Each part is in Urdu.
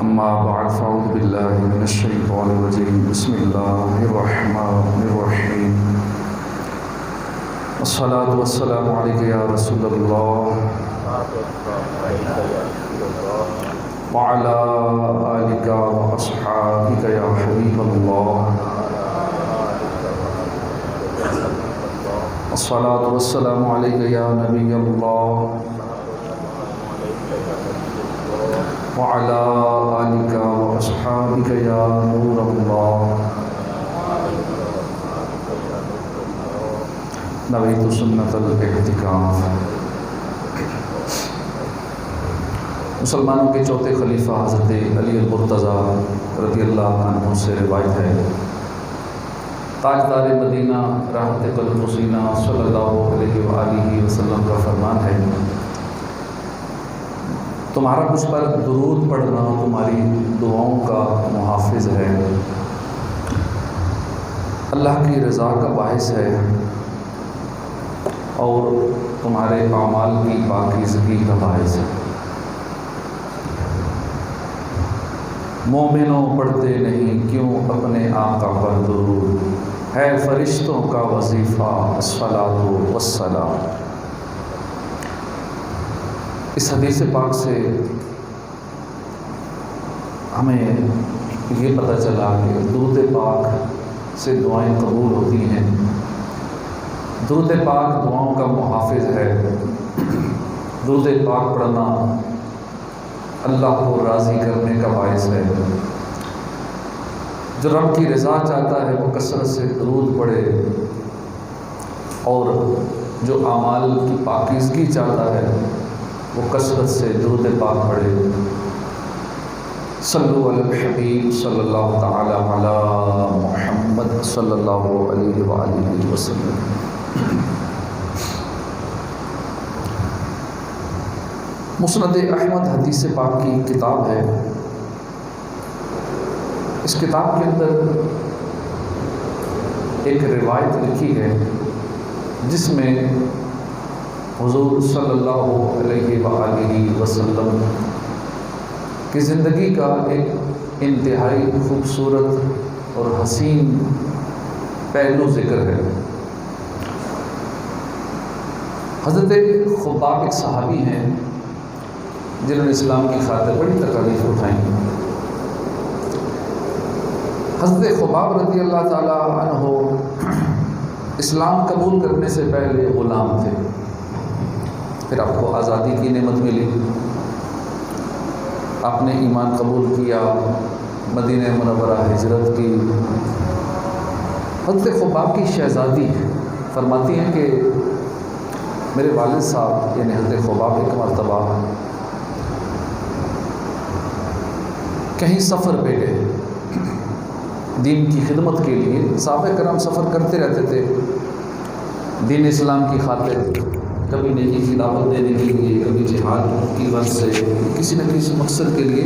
أما بعد فأعوذ بالله من الشيطان الرجيم بسم الله الرحمن الرحيم والصلاة والسلام عليك يا رسول الله وعلى آلك وأصحابك يا حبيب الله الصلاة والسلام عليك يا نبي الله وعلى آلك وأصحابك يا نور الله نويت سنة الاعتکاف۔ مسلمانوں کے چوتھے خلیفہ حضرت علی المرتضیٰ رضی اللہ عنہ سے روایت ہے، تاجدار مدینہ رحمت قلب حسینہ صلی اللہ علیہ وآلہ وسلم کا فرمان ہے، تمہارا مجھ پر درود پڑھنا تمہاری دعاؤں کا محافظ ہے، اللہ کی رضا کا باعث ہے اور تمہارے اعمال کی پاکیزگی کا باعث ہے۔ مومنوں پڑھتے نہیں کیوں اپنے آقا پر درود، ہے فرشتوں کا وظیفہ الصلاۃ والسلام۔ اس حدیث پاک سے ہمیں یہ پتہ چلا کہ درود پاک سے دعائیں قبول ہوتی ہیں، درود پاک دعاؤں کا محافظ ہے، درود پاک پڑھنا اللہ کو راضی کرنے کا باعث ہے۔ جو رب کی رضا چاہتا ہے وہ کثرت سے درود پڑھے، اور جو اعمال کی پاکیزگی چاہتا ہے وہ کثرت سے درود پاک پڑھے۔ صلو علی الحبیب صلی اللہ تعالی علی محمد صلی اللہ علیہ وآلہ وسلم۔ مسند احمد حدیث پاک کی کتاب ہے، اس کتاب کے اندر ایک روایت لکھی ہے جس میں حضور صلی اللہ علیہ وآلہ وسلم کی زندگی کا ایک انتہائی خوبصورت اور حسین پہلو ذکر ہے۔ حضرت خباب ایک صحابی ہیں جنہوں نے اسلام کی خاطر بڑی تکالیف اٹھائیں۔ حضرت خباب رضی اللہ تعالی عنہ اسلام قبول کرنے سے پہلے غلام تھے، پھر آپ کو آزادی کی نعمت ملی، آپ نے ایمان قبول کیا، مدینہ منورہ ہجرت کی۔ حضرت خباب کی شہزادی فرماتی ہیں کہ میرے والد صاحب یعنی حضرت خباب ایک مرتبہ کہیں سفر پہ گئے دین کی خدمت کے لیے۔ صحابہ کرام سفر کرتے رہتے تھے دین اسلام کی خاطر، کبھی نیکی کی دعوت دینے کے لیے، کبھی جہاد کی غرض سے، کسی نہ کسی مقصد کے لیے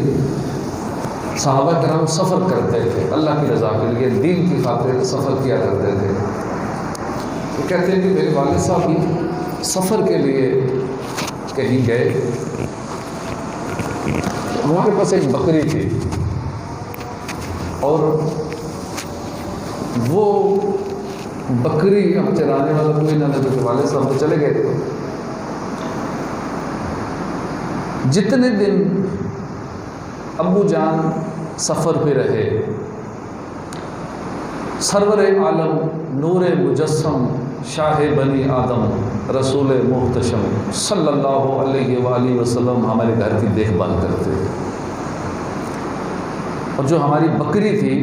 صحابہ کرام سفر کرتے تھے، اللہ کی رضا کے لیے دین کی خاطر سفر کیا کرتے تھے۔ وہ کہتے ہیں کہ میرے والد صاحب بھی سفر کے لیے کہیں گئے، ہمارے پاس ایک بکری تھی اور وہ بکری اب چرانے والا کوئی نہ لگے، والد صاحب تو چلے گئے۔ جتنے دن ابو جان سفر پہ رہے، سرور عالم نور مجسم شاہ بنی آدم رسول محتشم صلی اللہ علیہ وآلہ وسلم ہمارے گھر کی دیکھ بھال کرتے، اور جو ہماری بکری تھی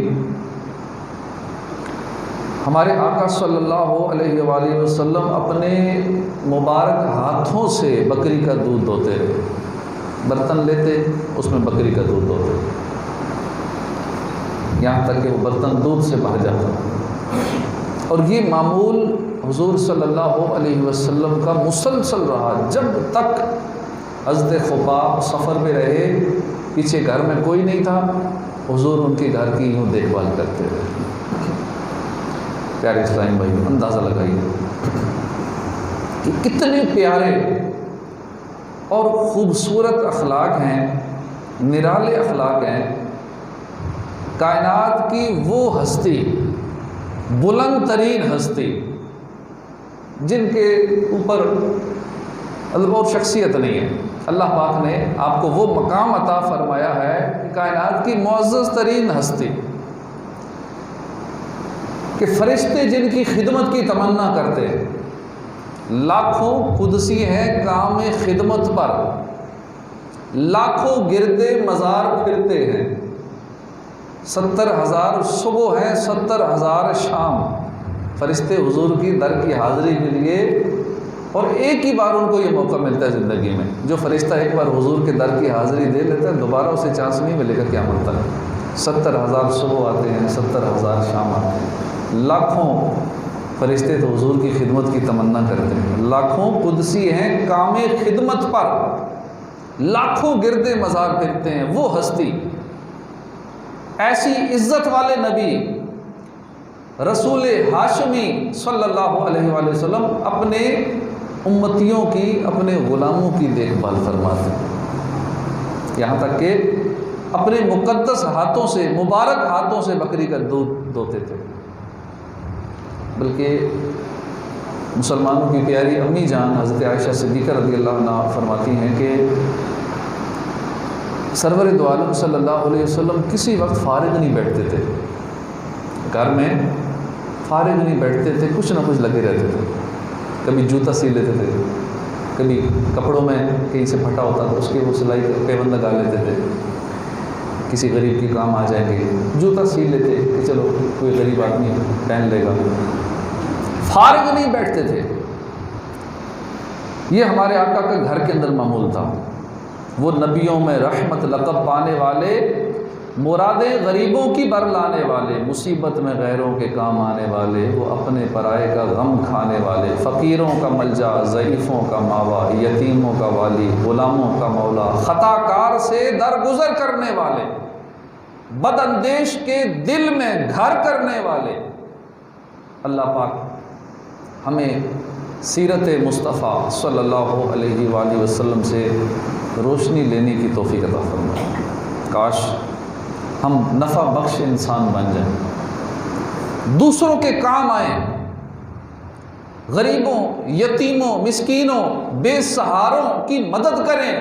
ہمارے آقا صلی اللہ علیہ وآلہ وسلم اپنے مبارک ہاتھوں سے بکری کا دودھ دوتے، برتن لیتے اس میں بکری کا دودھ دوتے، یہاں تک کہ وہ برتن دودھ سے بھر جاتا۔ اور یہ معمول حضور صلی اللہ علیہ وسلم کا مسلسل رہا جب تک حضرت خباب سفر میں رہے، پیچھے گھر میں کوئی نہیں تھا، حضور ان کے گھر کی یوں دیکھ بھال کرتے رہے۔ پیارے اسلامی بھائی اندازہ لگائیے کہ کتنے پیارے اور خوبصورت اخلاق ہیں نرالے اخلاق ہیں، کائنات کی وہ ہستی، بلند ترین ہستی جن کے اوپر اور شخصیت نہیں ہے، اللہ پاک نے آپ کو وہ مقام عطا فرمایا ہے کہ کائنات کی معزز ترین ہستی، کہ فرشتے جن کی خدمت کی تمنا کرتے ہیں، لاکھوں قدسی ہیں کام خدمت پر، لاکھوں گردے مزار پھرتے ہیں، 70,000 صبح ہیں، 70,000 شام، فرشتے حضور کی در کی حاضری کے لیے، اور ایک ہی بار ان کو یہ موقع ملتا ہے زندگی میں۔ جو فرشتہ ایک بار حضور کے در کی حاضری دے لیتا ہے دوبارہ اسے چانس نہیں ملے گا قیامت تک۔ 70,000 صبح آتے ہیں، 70,000 شام آتے ہیں، لاکھوں فرشتے تو حضور کی خدمت کی تمنا کرتے ہیں، لاکھوں قدسی ہیں کام خدمت پر، لاکھوں گردے مزار پھرتے ہیں۔ وہ ہستی، ایسی عزت والے نبی رسول ہاشمی صلی اللہ علیہ وآلہ وسلم اپنے امتیوں کی، اپنے غلاموں کی دیکھ بھال فرماتے ہیں، یہاں تک کہ اپنے مقدس ہاتھوں سے، مبارک ہاتھوں سے بکری کا دودھ دوتے تھے۔ بلکہ مسلمانوں کی پیاری امی جان حضرت عائشہ صدیقہ رضی اللہ عنہ فرماتی ہیں کہ سرور دو عالم صلی اللہ علیہ وسلم کسی وقت فارغ نہیں بیٹھتے تھے، گھر میں فارغ نہیں بیٹھتے تھے، کچھ نہ کچھ لگے رہتے تھے۔ کبھی جوتا سی لیتے تھے، کبھی کپڑوں میں کہیں سے پھٹا ہوتا تھا اس کے وہ سلائی پیبند لگا لیتے تھے، کسی غریب کی کام آ جائیں گے جوتا سی لیتے کہ چلو کوئی غریب آدمی پہن لے گا، فارغ نہیں بیٹھتے تھے۔ یہ ہمارے آقا کا گھر کے اندر معمول تھا۔ وہ نبیوں میں رحمت لقب پانے والے، مرادیں غریبوں کی بر لانے والے، مصیبت میں غیروں کے کام آنے والے، وہ اپنے پرائے کا غم کھانے والے، فقیروں کا ملجا، ضعیفوں کا ماوا، یتیموں کا والی، غلاموں کا مولا، خطا کار سے درگزر کرنے والے، بد اندیش کے دل میں گھر کرنے والے۔ اللہ پاک ہمیں سیرت مصطفیٰ صلی اللہ علیہ وآلہ وسلم سے روشنی لینے کی توفیق عطا فرمائے۔ کاش ہم نفع بخش انسان بن جائیں، دوسروں کے کام آئیں، غریبوں، یتیموں، مسکینوں، بے سہاروں کی مدد کریں،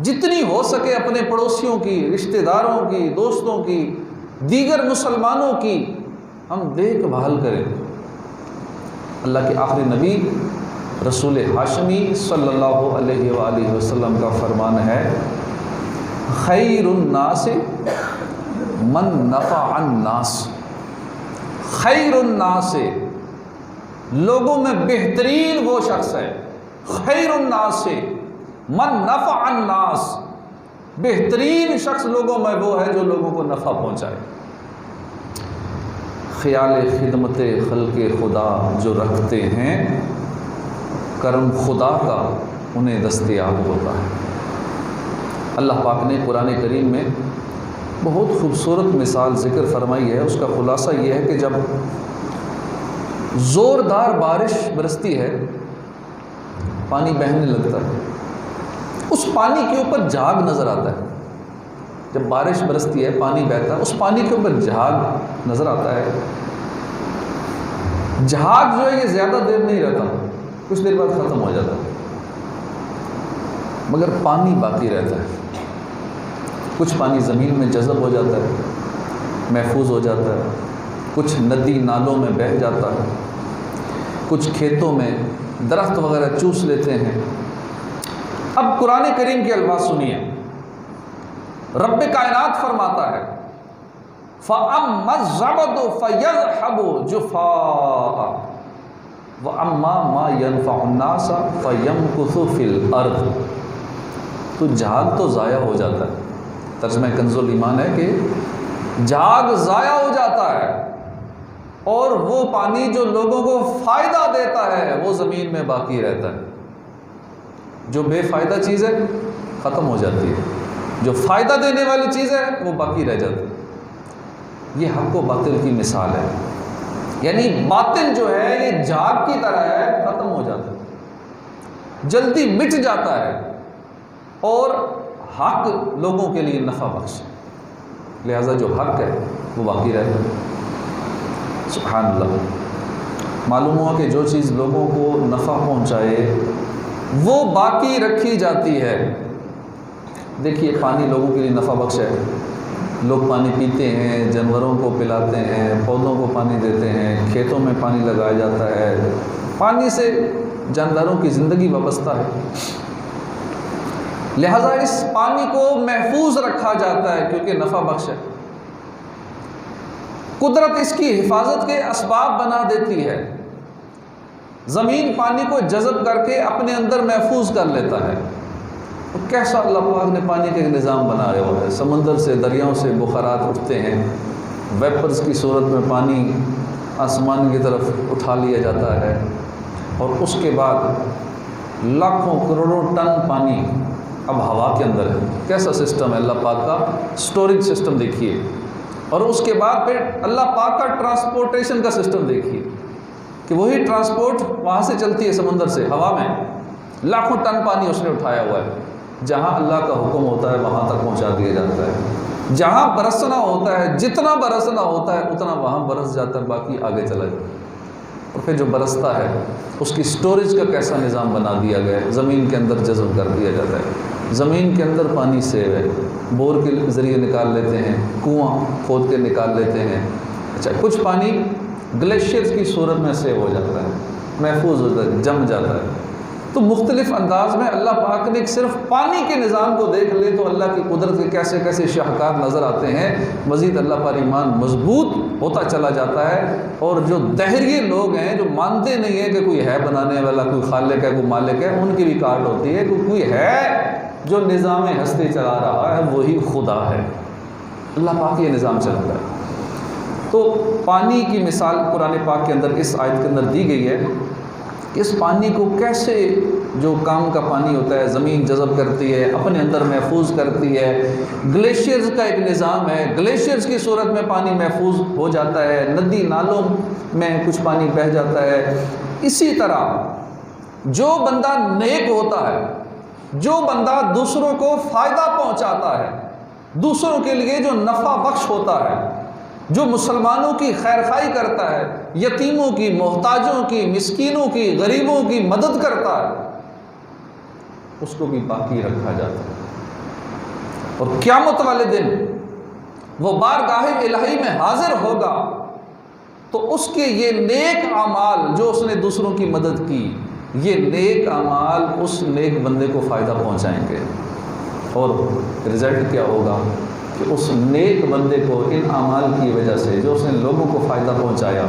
جتنی ہو سکے اپنے پڑوسیوں کی، رشتہ داروں کی، دوستوں کی، دیگر مسلمانوں کی ہم دیکھ بھال کریں۔ اللہ کے آخری نبی رسول ہاشمی صلی اللہ علیہ وآلہ وسلم کا فرمان ہے، خیر الناس من نفع الناس، خیر الناس، لوگوں میں بہترین وہ شخص ہے، خیر الناس من نفع الناس، بہترین شخص لوگوں میں وہ ہے جو لوگوں کو نفع پہنچائے۔ خیال خدمت خلق خدا جو رکھتے ہیں، کرم خدا کا انہیں دستیاب ہوتا ہے۔ اللہ پاک نے قرآن کریم میں بہت خوبصورت مثال ذکر فرمائی ہے، اس کا خلاصہ یہ ہے کہ جب زوردار بارش برستی ہے، پانی بہنے لگتا ہے، اس پانی کے اوپر جھاگ نظر آتا ہے۔ جب بارش برستی ہے، پانی بہتا ہے، اس پانی کے اوپر جھاگ نظر آتا ہے۔ جھاگ جو ہے یہ زیادہ دیر نہیں رہتا، کچھ دیر بعد ختم ہو جاتا ہے، مگر پانی باقی رہتا ہے۔ کچھ پانی زمین میں جذب ہو جاتا ہے، محفوظ ہو جاتا ہے، کچھ ندی نالوں میں بہہ جاتا ہے، کچھ کھیتوں میں درخت وغیرہ چوس لیتے ہیں۔ اب قرآن کریم کے الفاظ سنیے، رب کائنات فرماتا ہے فَأَمَّا الزَّبَدُ فَيَذْهَبُ جُفَاءً وَأَمَّا مَا يَنْفَعُ النَّاسَ فَيَمْكُثُ فِي الْأَرْضِ۔ تو جھاگ تو ضائع ہو جاتا ہے، ترجمہ کنز الایمان ہے کہ جھاگ ضائع ہو جاتا ہے، اور وہ پانی جو لوگوں کو فائدہ دیتا ہے وہ زمین میں باقی رہتا ہے۔ جو بے فائدہ چیز ہے ختم ہو جاتی ہے، جو فائدہ دینے والی چیز ہے وہ باقی رہ جاتی ہے۔ یہ حق و باطل کی مثال ہے، یعنی باطل جو ہے یہ جھاگ کی طرح ہے، ختم ہو جاتا ہے، جلدی مٹ جاتا ہے، اور حق لوگوں کے لیے نفع بخش ہے، لہذا جو حق ہے وہ باقی رہے۔ سبحان اللہ، معلوم ہوا کہ جو چیز لوگوں کو نفع پہنچائے وہ باقی رکھی جاتی ہے۔ دیکھیے پانی لوگوں کے لیے نفع بخش ہے، لوگ پانی پیتے ہیں، جانوروں کو پلاتے ہیں، پودوں کو پانی دیتے ہیں، کھیتوں میں پانی لگایا جاتا ہے، پانی سے جانداروں کی زندگی وابستہ ہے، لہذا اس پانی کو محفوظ رکھا جاتا ہے کیونکہ نفع بخش ہے۔ قدرت اس کی حفاظت کے اسباب بنا دیتی ہے، زمین پانی کو جذب کر کے اپنے اندر محفوظ کر لیتا ہے۔ کیسا اللہ پاک نے پانی کا ایک نظام بنایا ہوا ہے، سمندر سے دریاؤں سے بخارات اٹھتے ہیں، ویپرز کی صورت میں پانی آسمان کی طرف اٹھا لیا جاتا ہے، اور اس کے بعد لاکھوں کروڑوں ٹن پانی اب ہوا کے اندر ہے۔ کیسا سسٹم ہے اللہ پاک کا، سٹورنگ سسٹم دیکھیے، اور اس کے بعد پھر اللہ پاک کا ٹرانسپورٹیشن کا سسٹم دیکھیے کہ وہی ٹرانسپورٹ وہاں سے چلتی ہے سمندر سے ہوا میں، لاکھوں ٹن پانی اس نے اٹھایا ہوا ہے، جہاں اللہ کا حکم ہوتا ہے وہاں تک پہنچا دیا جاتا ہے، جہاں برسنا ہوتا ہے جتنا برسنا ہوتا ہے اتنا وہاں برس جاتا ہے، باقی آگے چلا جاتا ہے۔ اور پھر جو برستا ہے اس کی سٹوریج کا کیسا نظام بنا دیا گیا ہے، زمین کے اندر جذب کر دیا جاتا ہے، زمین کے اندر پانی سیو ہے، بور کے ذریعے نکال لیتے ہیں، کنواں کھود کے نکال لیتے ہیں، اچھا کچھ پانی گلیشیئرز کی صورت میں سیو ہو جاتا ہے، محفوظ ہوتا ہے، جم جاتا ہے۔ تو مختلف انداز میں اللہ پاک نے صرف پانی کے نظام کو دیکھ لے تو اللہ کی قدرت کے کیسے کیسے شاہکار نظر آتے ہیں، مزید اللہ پر ایمان مضبوط ہوتا چلا جاتا ہے۔ اور جو دہریے لوگ ہیں جو مانتے نہیں ہیں کہ کوئی ہے بنانے والا، کوئی خالق ہے، کوئی مالک ہے، ان کی بھی کاٹ ہوتی ہے کہ کوئی ہے جو نظام ہستی چلا رہا ہے، وہی خدا ہے، اللہ پاک یہ نظام چلاتا ہے۔ تو پانی کی مثال قرآن پاک کے اندر اس آیت کے اندر دی گئی ہے، اس پانی کو کیسے جو کام کا پانی ہوتا ہے زمین جذب کرتی ہے، اپنے اندر محفوظ کرتی ہے، گلیشیئرز کا ایک نظام ہے، گلیشیئرز کی صورت میں پانی محفوظ ہو جاتا ہے، ندی نالوں میں کچھ پانی بہہ جاتا ہے۔ اسی طرح جو بندہ نیک ہوتا ہے، جو بندہ دوسروں کو فائدہ پہنچاتا ہے، دوسروں کے لیے جو نفع بخش ہوتا ہے، جو مسلمانوں کی خیر خواہی کرتا ہے، یتیموں کی، محتاجوں کی، مسکینوں کی، غریبوں کی مدد کرتا ہے، اس کو بھی باقی رکھا جاتا ہے۔ اور قیامت والے دن وہ بارگاہ الہی میں حاضر ہوگا تو اس کے یہ نیک اعمال جو اس نے دوسروں کی مدد کی، یہ نیک اعمال اس نیک بندے کو فائدہ پہنچائیں گے، اور رزلٹ کیا ہوگا کہ اس نیک بندے کو ان اعمال کی وجہ سے جو اس نے لوگوں کو فائدہ پہنچایا،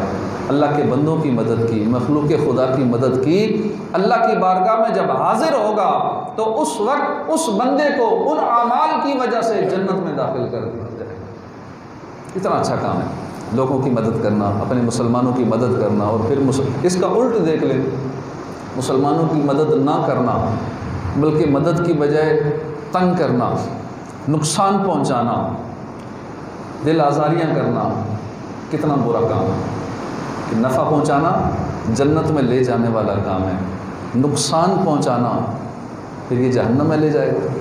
اللہ کے بندوں کی مدد کی، مخلوق خدا کی مدد کی، اللہ کی بارگاہ میں جب حاضر ہوگا تو اس وقت اس بندے کو ان اعمال کی وجہ سے جنت میں داخل کر دیا جائے گا۔ اتنا اچھا کام ہے لوگوں کی مدد کرنا، اپنے مسلمانوں کی مدد کرنا، اور پھر اس کا الٹ دیکھ لیں، مسلمانوں کی مدد نہ کرنا بلکہ مدد کی بجائے تنگ کرنا، نقصان پہنچانا، دل آزاریاں کرنا، کتنا برا کام ہے۔ کہ نفع پہنچانا جنت میں لے جانے والا کام ہے، نقصان پہنچانا پھر یہ جہنم میں لے جائے گا۔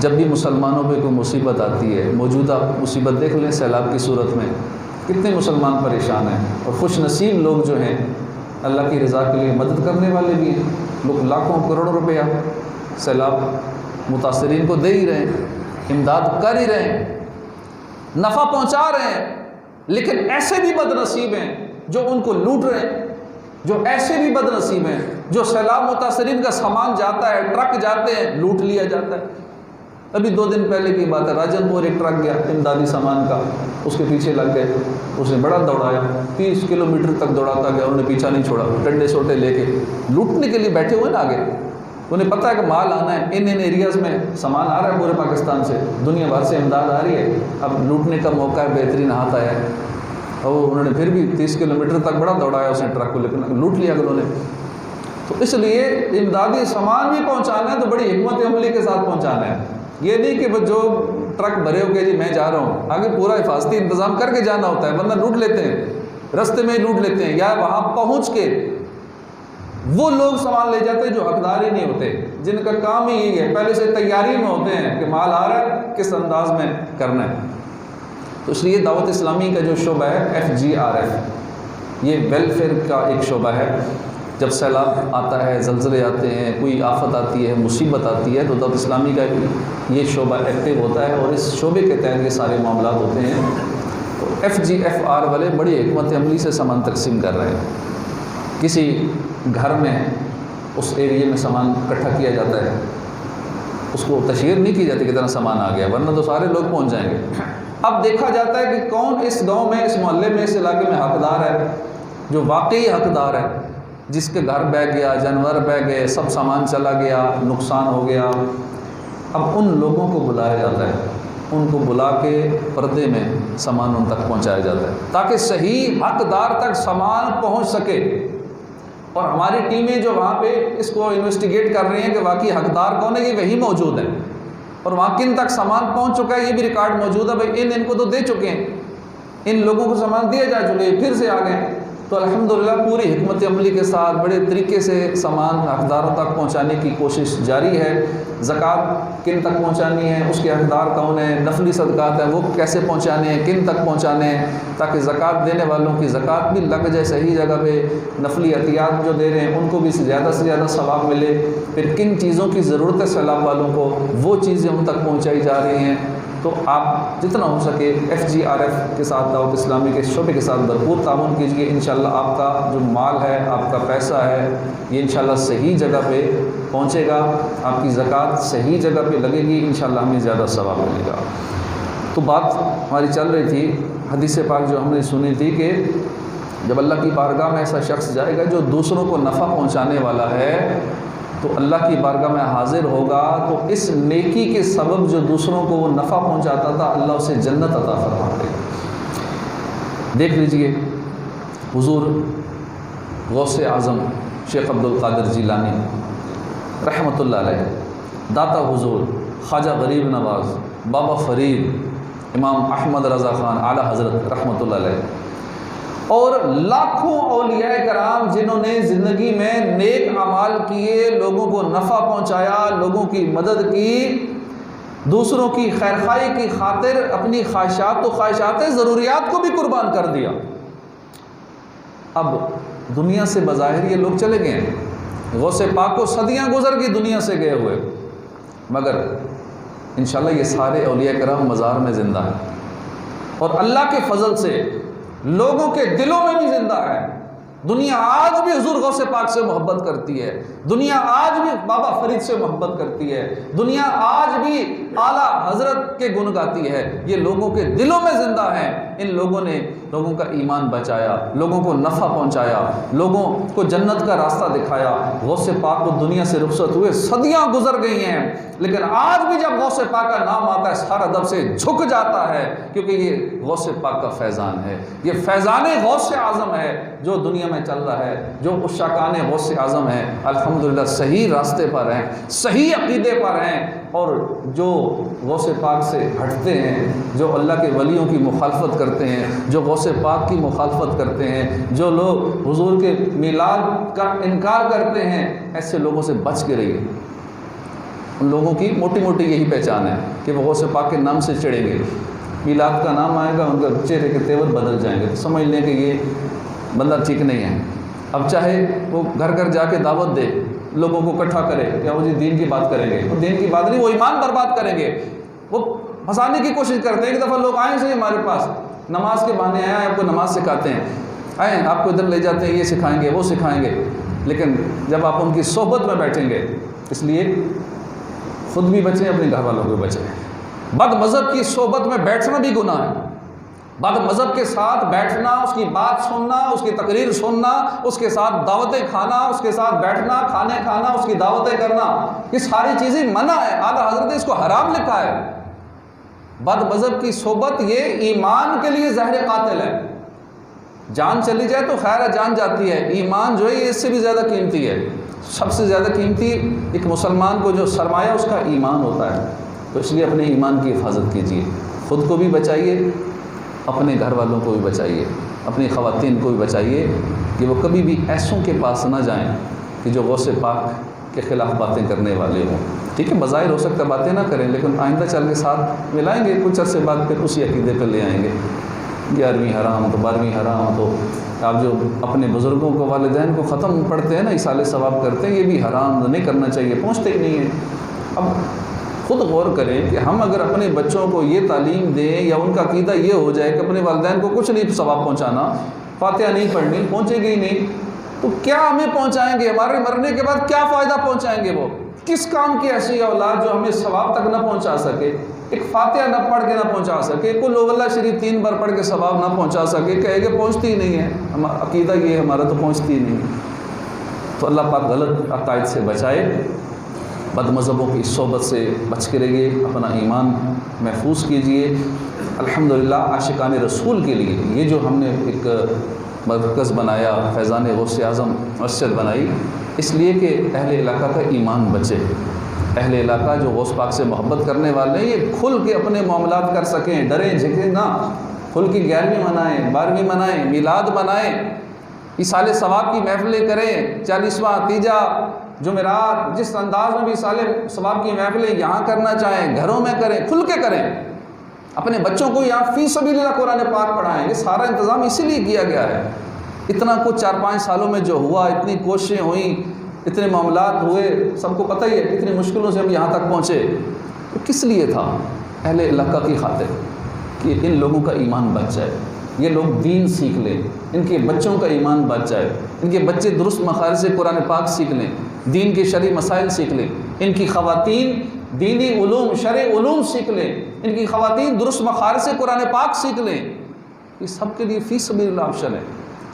جب بھی مسلمانوں پہ کوئی مصیبت آتی ہے، موجودہ مصیبت دیکھ لیں سیلاب کی صورت میں کتنے مسلمان پریشان ہیں، اور خوش نصیب لوگ جو ہیں اللہ کی رضا کے لیے مدد کرنے والے بھی ہیں، لوگ لاکھوں کروڑوں روپیہ سیلاب متاثرین کو دے ہی رہے ہیں، امداد کر ہی رہے ہیں، نفع پہنچا رہے ہیں، لیکن ایسے بھی بد نصیب ہیں جو ان کو لوٹ رہے ہیں، جو ایسے بھی بد نصیب ہیں جو سیلاب متاثرین کا سامان جاتا ہے، ٹرک جاتے ہیں، لوٹ لیا جاتا ہے۔ ابھی 2 دن پہلے کی بات ہے، راجن پور ایک ٹرک گیا امدادی سامان کا، اس کے پیچھے لگ گئے، اس نے بڑا دوڑایا، 30 کلومیٹر تک دوڑاتا گیا، انہوں نے پیچھا نہیں چھوڑا، ڈنڈے سوٹے لے کے لوٹنے کے لیے بیٹھے ہوئے نا آگے، انہیں پتہ ہے کہ مال آنا ہے، ان ایریاز میں سامان آ رہا ہے پورے پاکستان سے، دنیا بھر سے امداد آ رہی ہے، اب لوٹنے کا موقع ہے، بہترین ہاتھ آیا ہے، اور انہوں نے پھر بھی 30 کلومیٹر تک بڑا دوڑایا اس نے ٹرک کو، لیکن لوٹ لیا انہوں نے۔ تو اس لیے امدادی سامان بھی پہنچانا ہے تو بڑی حکمت عملی کے ساتھ پہنچانا ہے، یہ نہیں کہ جو ٹرک بھرے ہو کے جی میں جا رہا ہوں، آگے پورا حفاظتی انتظام کر کے جانا ہوتا ہے، ورنہ لوٹ لیتے ہیں، رستے میں ہی لوٹ لیتے ہیں، یا وہاں پہنچ کے وہ لوگ سامان لے جاتے ہیں جو حقدار ہی نہیں ہوتے، جن کا کام ہی یہی ہے، پہلے سے تیاری میں ہوتے ہیں کہ مال آ رہا ہے کس انداز میں کرنا ہے۔ تو اس لیے دعوت اسلامی کا جو شعبہ ہے FGRF، یہ ویلفیئر کا ایک شعبہ ہے۔ جب سیلاب آتا ہے، زلزلے آتے ہیں، کوئی آفت آتی ہے، مصیبت آتی ہے، تو دعوت اسلامی کا یہ شعبہ ایکٹیو ہوتا ہے اور اس شعبے کے تحت یہ سارے معاملات ہوتے ہیں۔ تو FGFR والے بڑی حکمت عملی سے سامان تقسیم کر رہے ہیں۔ کسی گھر میں اس ایریے میں سامان اکٹھا کیا جاتا ہے، اس کو تشہیر نہیں کی جاتی کتنا سامان آ گیا، ورنہ تو سارے لوگ پہنچ جائیں گے۔ اب دیکھا جاتا ہے کہ کون اس گاؤں میں، اس محلے میں، اس علاقے میں حقدار ہے، جو واقعی حقدار ہے، جس کے گھر بہہ گیا، جانور بہہ گئے، سب سامان چلا گیا، نقصان ہو گیا۔ اب ان لوگوں کو بلایا جاتا ہے، ان کو بلا کے پردے میں سامان ان تک پہنچایا جاتا ہے تاکہ صحیح حقدار تک سامان پہنچ سکے۔ اور ہماری ٹیمیں جو وہاں پہ اس کو انویسٹیگیٹ کر رہی ہیں کہ واقعی حقدار کون ہے، یہ وہی موجود ہے، اور وہاں کن تک سامان پہنچ چکا ہے یہ بھی ریکارڈ موجود ہے۔ بھائی ان کو تو دے چکے ہیں، ان لوگوں کو سامان دیا جا چکے، پھر سے آ گئے۔ تو الحمدللہ پوری حکمت عملی کے ساتھ بڑے طریقے سے سامان حقداروں تک پہنچانے کی کوشش جاری ہے۔ زکوٰۃ کن تک پہنچانی ہے، اس کے حقدار کون ہیں، نفلی صدقات ہیں وہ کیسے پہنچانے ہیں، کن تک پہنچانے ہیں، تاکہ زکوٰۃ دینے والوں کی زکوٰۃ بھی لگ جائے صحیح جگہ پہ، نفلی عطیات جو دے رہے ہیں ان کو بھی زیادہ سے زیادہ ثواب ملے۔ پھر کن چیزوں کی ضرورت ہے سیلاب والوں کو، وہ چیزیں ان تک پہنچائی جا رہی ہیں۔ تو آپ جتنا ہو سکے FGRF کے ساتھ، دعوت اسلامی کے شعبے کے ساتھ بھرپور تعاون کیجیے۔ انشاءاللہ آپ کا جو مال ہے، آپ کا پیسہ ہے، یہ انشاءاللہ صحیح جگہ پہ پہنچے گا، آپ کی زکوٰۃ صحیح جگہ پہ لگے گی، انشاءاللہ ہمیں زیادہ ثواب ملے گا۔ تو بات ہماری چل رہی تھی، حدیث پاک جو ہم نے سنی تھی کہ جب اللہ کی بارگاہ میں ایسا شخص جائے گا جو دوسروں کو نفع پہنچانے والا ہے، تو اللہ کی بارگاہ میں حاضر ہوگا، تو اس نیکی کے سبب جو دوسروں کو وہ نفع پہنچاتا تھا اللہ اسے جنت عطا فرما دے گا۔ دیکھ لیجئے حضور غوث اعظم شیخ عبد القادر جیلانی رحمۃ اللہ علیہ، داتا حضور خواجہ غریب نواز، بابا فرید، امام احمد رضا خان اعلیٰ حضرت رحمۃ اللہ علیہ، اور لاکھوں اولیاء کرام جنہوں نے زندگی میں نیک اعمال کیے، لوگوں کو نفع پہنچایا، لوگوں کی مدد کی، دوسروں کی خیرخواہی کی خاطر اپنی خواہشات و خواہشات ضروریات کو بھی قربان کر دیا۔ اب دنیا سے بظاہر یہ لوگ چلے گئے ہیں، غوث پاک کو صدیاں گزر گئی دنیا سے گئے ہوئے، مگر انشاءاللہ یہ سارے اولیاء کرام مزار میں زندہ ہیں، اور اللہ کے فضل سے لوگوں کے دلوں میں بھی زندہ ہے۔ دنیا آج بھی حضور غوث پاک سے محبت کرتی ہے، دنیا آج بھی بابا فرید سے محبت کرتی ہے، دنیا آج بھی اعلیٰ حضرت کے گن گاتی ہے۔ یہ لوگوں کے دلوں میں زندہ ہیں۔ ان لوگوں نے لوگوں کا ایمان بچایا، لوگوں کو نفع پہنچایا، لوگوں کو جنت کا راستہ دکھایا۔ غوث پاک کو دنیا سے رخصت ہوئے صدیاں گزر گئی ہیں، لیکن آج بھی جب غوث پاک کا نام آتا ہے سارا دب سے جھک جاتا ہے، کیونکہ یہ غوث پاک کا فیضان ہے، یہ فیضان غوث اعظم ہے جو دنیا میں چل رہا ہے۔ جو عشاقان غوث اعظم ہیں الحمدللہ صحیح راستے پر ہیں، صحیح عقیدے پر ہیں، اور جو غوث پاک سے ہٹتے ہیں، جو اللہ کے ولیوں کی مخالفت کرتے ہیں، جو غوث پاک کی مخالفت کرتے ہیں، جو لوگ حضور کے میلاد کا انکار کرتے ہیں، ایسے لوگوں سے بچ کے رہیے۔ ان لوگوں کی موٹی موٹی یہی پہچان ہے کہ وہ غوث پاک کے نام سے چڑھیں گے، میلاد کا نام آئے گا ان کا چہرے کے تیور بدل جائیں گے، تو سمجھ لیں کہ یہ بندہ ٹھیک نہیں ہے۔ اب چاہے وہ گھر گھر جا کے دعوت دے، لوگوں کو اکٹھا کرے، کیا وہ جی دین کی بات کریں گے؟ وہ دین کی بات نہیں، وہ ایمان برباد کریں گے۔ وہ پھنسانے کی کوشش کرتے ہیں، ایک دفعہ لوگ آئیں سے ہمارے پاس نماز کے بہانے آئے، آپ کو نماز سکھاتے ہیں، آئیں آپ کو ادھر لے جاتے ہیں، یہ سکھائیں گے وہ سکھائیں گے، لیکن جب آپ ان کی صحبت میں بیٹھیں گے، اس لیے خود بھی بچیں، اپنے گھر والوں کو بھی بچیں۔ بد مذہب کی صحبت میں بیٹھنا بھی گناہ ہے، بد مذہب کے ساتھ بیٹھنا، اس کی بات سننا، اس کی تقریر سننا، اس کے ساتھ دعوتیں کھانا، اس کے ساتھ بیٹھنا، کھانے کھانا، اس کی دعوتیں کرنا، یہ ساری چیزیں منع ہے۔ اعلیٰ حضرت نے اس کو حرام لکھا ہے۔ بد مذہب کی صحبت یہ ایمان کے لیے زہر قاتل ہے۔ جان چلی جائے تو خیر ہے، جان جاتی ہے، ایمان جو ہے یہ اس سے بھی زیادہ قیمتی ہے۔ سب سے زیادہ قیمتی ایک مسلمان کو جو سرمایہ اس کا ایمان ہوتا ہے، تو اس لیے اپنے ایمان کی حفاظت کیجیے، خود کو بھی بچائیے، اپنے گھر والوں کو بھی بچائیے، اپنی خواتین کو بھی بچائیے کہ وہ کبھی بھی ایسوں کے پاس نہ جائیں کہ جو غوث پاک کے خلاف باتیں کرنے والے ہوں. ٹھیک ہے، بظاہر ہو سکتا ہے باتیں نہ کریں، لیکن آئندہ چل کے ساتھ ملائیں گے، کچھ عرصے بعد پھر اسی عقیدے پہ لے آئیں گے. 11ویں حرام تو 12ویں حرام، تو آپ جو اپنے بزرگوں کو، والدین کو ختم پڑھتے ہیں نا، اصالِ ثواب کرتے ہیں، یہ بھی حرام نہیں کرنا چاہیے، پہنچتے ہی نہیں ہیں. اب خود غور کریں کہ ہم اگر اپنے بچوں کو یہ تعلیم دیں یا ان کا عقیدہ یہ ہو جائے کہ اپنے والدین کو کچھ نہیں ثواب پہنچانا، فاتحہ نہیں پڑھنی، پہنچے گی نہیں، تو کیا ہمیں پہنچائیں گے؟ ہمارے مرنے کے بعد کیا فائدہ پہنچائیں گے؟ وہ کس کام کی ایسی اولاد جو ہمیں ثواب تک نہ پہنچا سکے، ایک فاتحہ نہ پڑھ کے نہ پہنچا سکے، قل هو اللہ شریف 3 بار پڑھ کے ثواب نہ پہنچا سکے، کہے کہ پہنچتی ہی نہیں ہے، عقیدہ یہ ہے ہمارا تو پہنچتی ہی نہیں. تو اللہ پاک غلط عقائد سے بچائے، بد مذہبوں کی صحبت سے بچ کے رہیے، اپنا ایمان محفوظ کیجئے. الحمدللہ عاشقان رسول کے لیے یہ جو ہم نے ایک مرکز بنایا، فیضان غوث اعظم مسجد بنائی، اس لیے کہ اہل علاقہ کا ایمان بچے. اہل علاقہ جو غوث پاک سے محبت کرنے والے ہیں، یہ کھل کے اپنے معاملات کر سکیں، ڈریں جھکیں نہ، کھل کے 11ویں منائیں، 12ویں منائیں، میلاد منائیں، اصالِ ثواب کی محفلیں کریں، 40واں تیجا جمعرات، جس انداز میں بھی اصالِ ثواب کی محفلیں یہاں کرنا چاہیں گھروں میں کریں، کھل کے کریں. اپنے بچوں کو یہاں فی سبیل اللہ قرآن پاک پڑھائیں. یہ سارا انتظام اسی لیے کیا گیا ہے. اتنا کچھ 4-5 سالوں میں جو ہوا، اتنی کوششیں ہوئیں، اتنے معاملات ہوئے، سب کو پتہ ہی ہے کتنی مشکلوں سے ہم یہاں تک پہنچے. تو کس لیے تھا؟ اہل علاقہ کی خاطر، کہ ان لوگوں کا ایمان بچ جائے، یہ لوگ دین سیکھ لیں، ان کے بچوں کا ایمان بچ جائے، ان کے بچے درست مخارج سے قرآن پاک سیکھ لیں، دین کے شرعی مسائل سیکھ لیں، ان کی خواتین دینی علوم، شرعی علوم سیکھ لیں، ان کی خواتین درست مخارج سے قرآن پاک سیکھ لیں. یہ سب کے لیے فی سبیل اللہ آپشن ہے.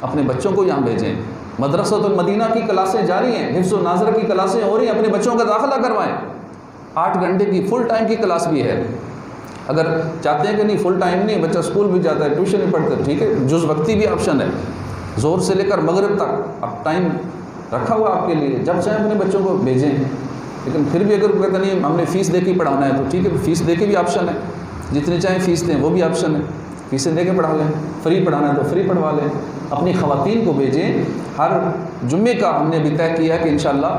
اپنے بچوں کو یہاں بھیجیں. مدرسۃ المدینہ کی کلاسیں جاری ہیں، حفظ و ناظرہ کی کلاسیں ہو رہی ہیں، اپنے بچوں کا داخلہ کروائیں. 8 گھنٹے کی فل ٹائم کی کلاس بھی ہے. اگر چاہتے ہیں کہ نہیں فل ٹائم نہیں، بچہ اسکول بھی جاتا ہے، ٹیوشن بھی پڑھتا ہے، ٹھیک ہے، جز وقتی بھی آپشن ہے. زور سے لے کر مغرب تک اب ٹائم رکھا ہوا آپ کے لیے، جب چاہیں اپنے بچوں کو بھیجیں. لیکن پھر بھی اگر کہتے نہیں ہم نے فیس دے کے پڑھانا ہے تو ٹھیک ہے، فیس دے کے بھی آپشن ہے. جتنی چاہیں فیس دیں وہ بھی آپشن ہے، فیسیں دے کے پڑھا لیں. فری پڑھانا ہے تو فری پڑھوا لیں. اپنی خواتین کو بھیجیں. ہر جمعے کا ہم نے بھی طے کیا کہ انشاءاللہ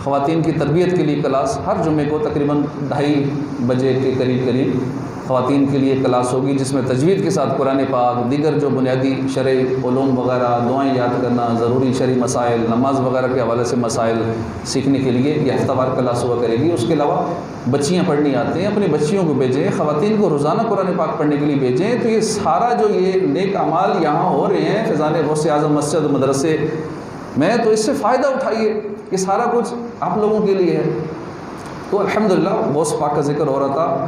خواتین کی تربیت کے لیے کلاس ہر جمعے کو تقریباً 2:30 بجے کے قریب خواتین کے لیے کلاس ہوگی، جس میں تجوید کے ساتھ قرآن پاک، دیگر جو بنیادی شرعی علوم وغیرہ، دعائیں یاد کرنا، ضروری شرعی مسائل، نماز وغیرہ کے حوالے سے مسائل سیکھنے کے لیے یہ ہفتہ وار کلاس ہوا کرے گی. اس کے علاوہ بچیاں پڑھنی آتے ہیں، اپنی بچیوں کو بھیجیں. خواتین کو روزانہ قرآن پاک پڑھنے کے لیے بھیجیں. تو یہ سارا جو یہ نیک اعمال یہاں ہو رہے ہیں فیضان غوث اعظم مسجد مدرسے میں، تو اس سے فائدہ اٹھائیے. یہ سارا کچھ آپ لوگوں کے لیے ہے. تو الحمدللہ غوث پاک کا ذکر ہو رہا تھا،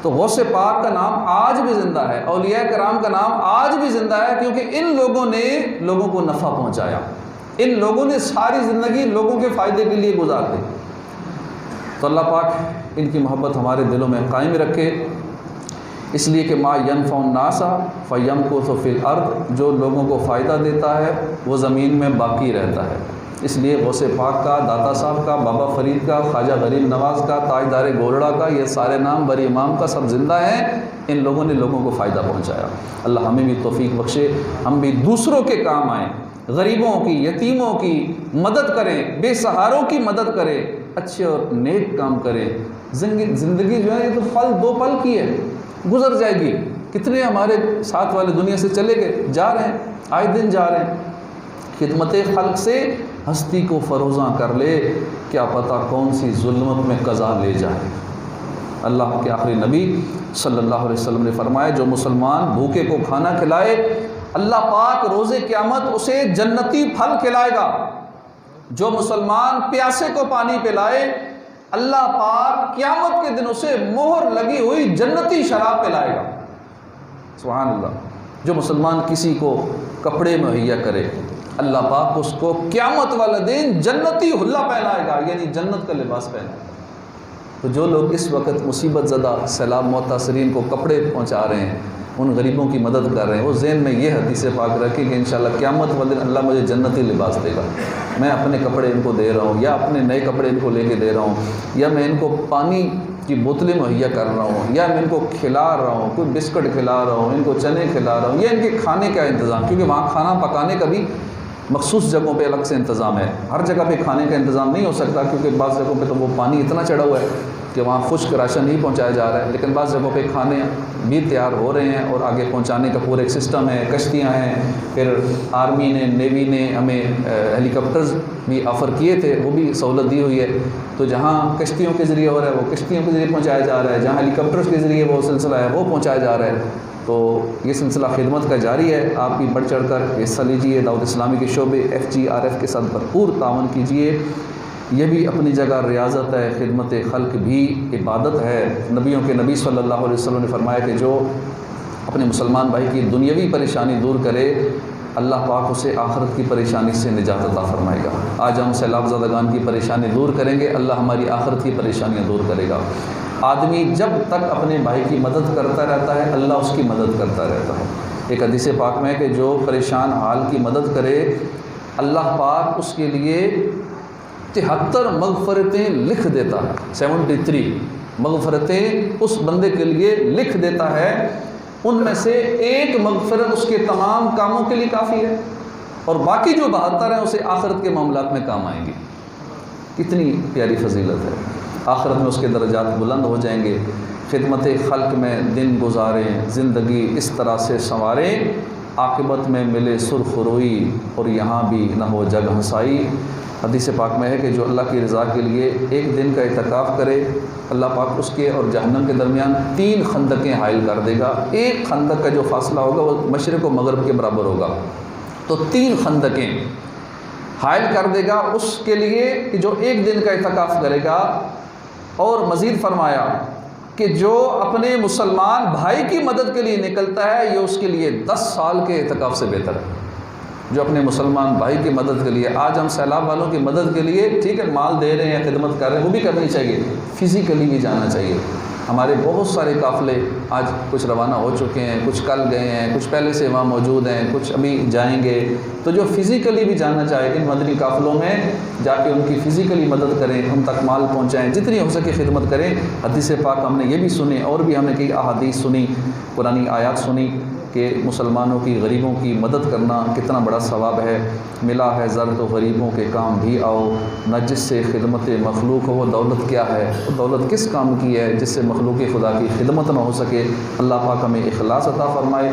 تو غوث پاک کا نام آج بھی زندہ ہے، اولیاء کرام کا نام آج بھی زندہ ہے، کیونکہ ان لوگوں نے لوگوں کو نفع پہنچایا. ان لوگوں نے ساری زندگی لوگوں کے فائدے کے لیے گزار دی. تو اللہ پاک ان کی محبت ہمارے دلوں میں قائم رکھے. اس لیے کہ ما ینفع الناس فیمکث فی الارض، جو لوگوں کو فائدہ دیتا ہے وہ زمین میں باقی رہتا ہے. اس لیے غوث پاک کا، داتا صاحب کا، بابا فرید کا، خواجہ غریب نواز کا، تاجدار گولڑا کا، یہ سارے نام بری امام کا سب زندہ ہیں. ان لوگوں نے لوگوں کو فائدہ پہنچایا. اللہ ہمیں بھی توفیق بخشے، ہم بھی دوسروں کے کام آئیں، غریبوں کی، یتیموں کی مدد کریں، بے سہاروں کی مدد کریں، اچھے اور نیک کام کریں. زندگی جو ہے یہ تو 2 پل کی ہے، گزر جائے گی. کتنے ہمارے ساتھ والے دنیا سے چلے گئے، جا رہے ہیں، آئے دن جا رہے ہیں. خدمت خلق سے ہستی کو فروزاں کر لے، کیا پتہ کون سی ظلمت میں قضا لے جائے. اللہ کے آخری نبی صلی اللہ علیہ وسلم نے فرمایا، جو مسلمان بھوکے کو کھانا کھلائے اللہ پاک روز قیامت اسے جنتی پھل کھلائے گا. جو مسلمان پیاسے کو پانی پلائے اللہ پاک قیامت کے دن اسے مہر لگی ہوئی جنتی شراب پلائے گا. سبحان اللہ. جو مسلمان کسی کو کپڑے مہیا کرے اللہ پاک اس کو قیامت والا دن جنتی حلہ پہنائے گا، یعنی جنت کا لباس پہنائے گا. تو جو لوگ اس وقت مصیبت زدہ سیلاب متاثرین کو کپڑے پہنچا رہے ہیں، ان غریبوں کی مدد کر رہے ہیں، وہ ذہن میں یہ حدیث پاک رکھیں کہ انشاءاللہ قیامت والے دن اللہ مجھے جنتی لباس دے گا. میں اپنے کپڑے ان کو دے رہا ہوں، یا اپنے نئے کپڑے ان کو لے کے دے رہا ہوں، یا میں ان کو پانی کی بوتلیں مہیا کر رہا ہوں، یا میں ان کو کھلا رہا ہوں، کوئی بسکٹ کھلا رہا ہوں، ان کو چنے کھلا رہا ہوں، یا ان کے کھانے کا انتظام، کیونکہ وہاں کھانا پکانے کا بھی مخصوص جگہوں پہ الگ سے انتظام ہے، ہر جگہ پہ کھانے کا انتظام نہیں ہو سکتا کیونکہ بعض جگہوں پہ تو وہ پانی اتنا چڑھا ہوا ہے کہ وہاں خشک راشن نہیں پہنچایا جا رہا ہے، لیکن بعض جگہوں پہ کھانے بھی تیار ہو رہے ہیں اور آگے پہنچانے کا پورا ایک سسٹم ہے، کشتیاں ہیں، پھر آرمی نے نیوی نے ہمیں ہیلی کاپٹرز بھی آفر کیے تھے، وہ بھی سہولت دی ہوئی ہے، تو جہاں کشتیوں کے ذریعے ہو رہا ہے وہ کشتیوں کے ذریعے پہنچایا جا رہا ہے، جہاں ہیلی کاپٹرز کے ذریعے وہ سلسلہ ہے وہ پہنچایا جا رہا ہے، تو یہ سلسلہ خدمت کا جاری ہے، آپ بھی بڑھ چڑھ کر حصہ لیجیے، دعوت اسلامی کے شعبے FGRF کے ساتھ بھرپور تعاون کیجیے، یہ بھی اپنی جگہ ریاضت ہے، خدمت خلق بھی عبادت ہے، نبیوں کے نبی صلی اللہ علیہ وسلم نے فرمایا کہ جو اپنے مسلمان بھائی کی دنیاوی پریشانی دور کرے اللہ پاک اسے آخرت کی پریشانی سے نجات عطا فرمائے گا۔ آج ہم سیلاب زدگان کی پریشانی دور کریں گے، اللہ ہماری آخرت کی پریشانیاں دور کرے گا۔ آدمی جب تک اپنے بھائی کی مدد کرتا رہتا ہے اللہ اس کی مدد کرتا رہتا ہے۔ ایک حدیث پاک میں ہے کہ جو پریشان حال کی مدد کرے اللہ پاک اس کے لیے 73 مغفرتیں لکھ دیتا ہے، 73 مغفرتیں اس بندے کے لیے لکھ دیتا ہے، ان میں سے ایک مغفرت اس کے تمام کاموں کے لیے کافی ہے، اور باقی جو 72 ہیں اسے آخرت کے معاملات میں کام آئیں گی۔ کتنی پیاری فضیلت ہے، آخرت میں اس کے درجات بلند ہو جائیں گے۔ خدمت خلق میں دن گزاریں، زندگی اس طرح سے سنواریں، عاقبت میں ملے سرخ روئی اور یہاں بھی نہ ہو جگ ہنسائی۔ حدیث پاک میں ہے کہ جو اللہ کی رضا کے لیے ایک دن کا اعتکاف کرے اللہ پاک اس کے اور جہنم کے درمیان 3 خندقیں حائل کر دے گا۔ ایک خندق کا جو فاصلہ ہوگا وہ مشرق و مغرب کے برابر ہوگا، تو 3 خندقیں حائل کر دے گا اس کے لیے کہ جو ایک دن کا اعتکاف کرے گا۔ اور مزید فرمایا کہ جو اپنے مسلمان بھائی کی مدد کے لیے نکلتا ہے یہ اس کے لیے 10 سال کے اعتکاف سے بہتر ہے۔ جو اپنے مسلمان بھائی کی مدد کے لیے، آج ہم سیلاب والوں کی مدد کے لیے ٹھیک ہے مال دے رہے ہیں، خدمت کر رہے ہیں، وہ بھی کرنی چاہیے، فزیکلی بھی جانا چاہیے۔ ہمارے بہت سارے قافلے آج کچھ روانہ ہو چکے ہیں، کچھ کل گئے ہیں، کچھ پہلے سے وہاں موجود ہیں، کچھ ابھی جائیں گے، تو جو فزیکلی بھی جانا چاہے ان مدنی قافلوں میں جا کے ان کی فزیکلی مدد کریں، ان تک مال پہنچائیں، جتنی ہو سکے خدمت کریں۔ حدیث پاک ہم نے یہ بھی سنی اور بھی ہم نے کئی احادیث سنی، قرآنی آیات سنی کہ مسلمانوں کی غریبوں کی مدد کرنا کتنا بڑا ثواب ہے۔ ملا ہے زر تو غریبوں کے کام بھی آؤ، نہ جس سے خدمت مخلوق ہو وہ دولت کیا ہے، وہ دولت کس کام کی ہے جس سے مخلوق خدا کی خدمت نہ ہو سکے۔ اللہ پاک ہمیں اخلاص عطا فرمائے۔